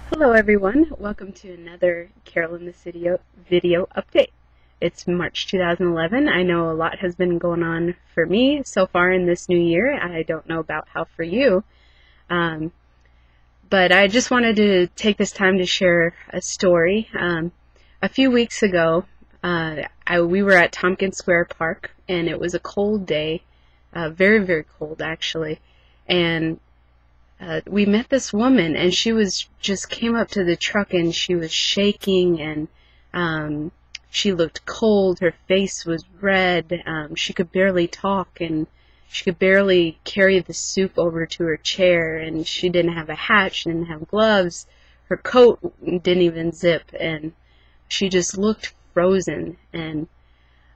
Hello everyone, welcome to another Carol in the City video update. It's March 2011. I know a lot has been going on for me so far in this new year. I don't know about how for you, but I just wanted to take this time to share a story. A few weeks ago, we were at Tompkins Square Park, and it was a cold day, very, very cold actually, and we met this woman, and she just came up to the truck, and she was shaking, and she looked cold. Her face was red. She could barely talk, and she could barely carry the soup over to her chair, and she didn't have a hat. She didn't have gloves. Her coat didn't even zip, and she just looked frozen, and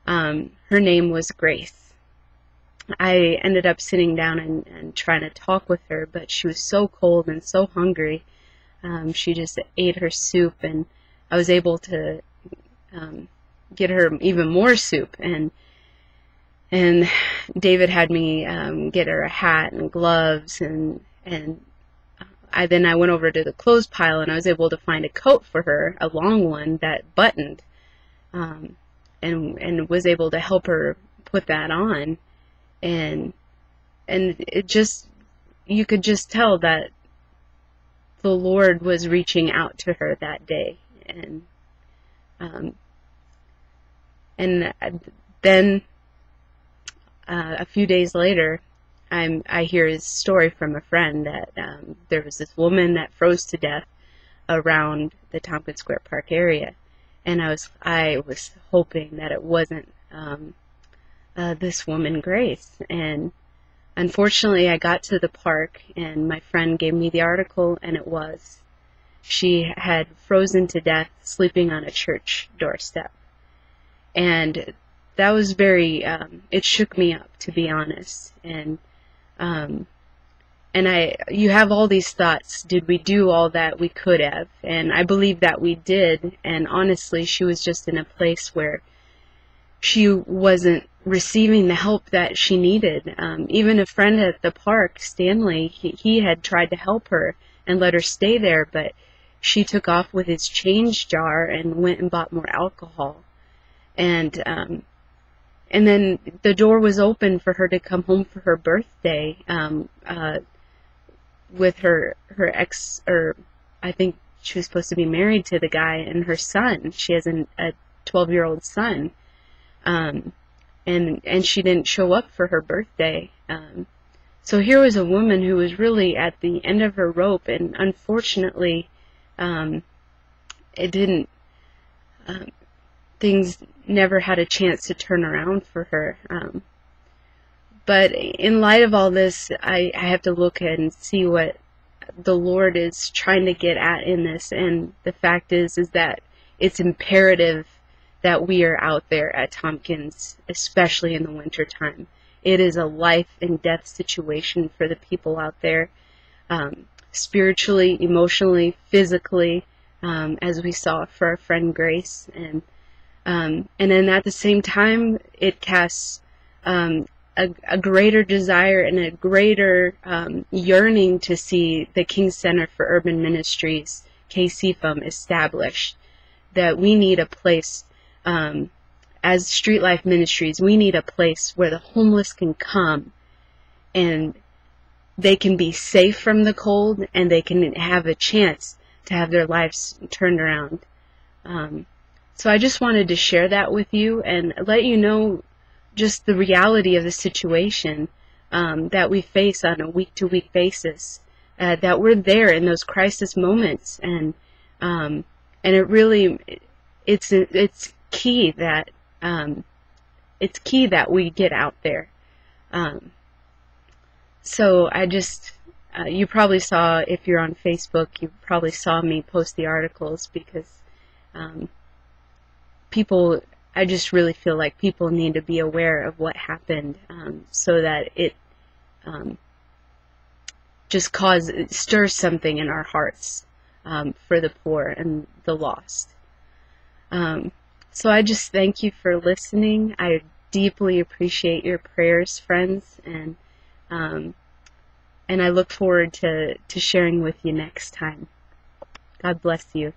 her name was Grace. I ended up sitting down and trying to talk with her, but she was so cold and so hungry. She just ate her soup, and I was able to get her even more soup. And David had me get her a hat and gloves, and I went over to the clothes pile, and I was able to find a coat for her, a long one that buttoned, and was able to help her put that on. And it just, you could just tell that the Lord was reaching out to her that day. And then a few days later, I hear his story from a friend that there was this woman that froze to death around the Tompkins Square Park area, and I was hoping that it wasn't this woman Grace. And unfortunately, I got to the park, and my friend gave me the article, and it was, she had frozen to death sleeping on a church doorstep. And that was very, it shook me up, to be honest. And you have all these thoughts. Did we do all that we could have? And I believe that we did. And honestly, she was just in a place where she wasn't receiving the help that she needed. Even a friend at the park, Stanley, he had tried to help her and let her stay there, but she took off with his change jar and went and bought more alcohol. And then the door was open for her to come home for her birthday with her ex, or I think she was supposed to be married to the guy, and her son. She has a 12-year-old son. And she didn't show up for her birthday. So here was a woman who was really at the end of her rope, and unfortunately, it didn't, things never had a chance to turn around for her. But in light of all this, I have to look and see what the Lord is trying to get at in this, and the fact is that it's imperative that we are out there at Tompkins, especially in the winter time. It is a life and death situation for the people out there, spiritually, emotionally, physically, as we saw for our friend Grace. And then at the same time, it casts a greater desire and a greater yearning to see the King Center for Urban Ministries, KCFUM, established. That we need a place, as Street Life Ministries, we need a place where the homeless can come and they can be safe from the cold, and they can have a chance to have their lives turned around. So I just wanted to share that with you and let you know just the reality of the situation that we face on a week-to-week basis, that we're there in those crisis moments, and it really, it's key that we get out there. So I just, you probably saw, if you're on Facebook, you probably saw me post the articles, because people, I just really feel like people need to be aware of what happened, so that it just stirs something in our hearts for the poor and the lost. So I just thank you for listening. I deeply appreciate your prayers, friends, and I look forward to sharing with you next time. God bless you.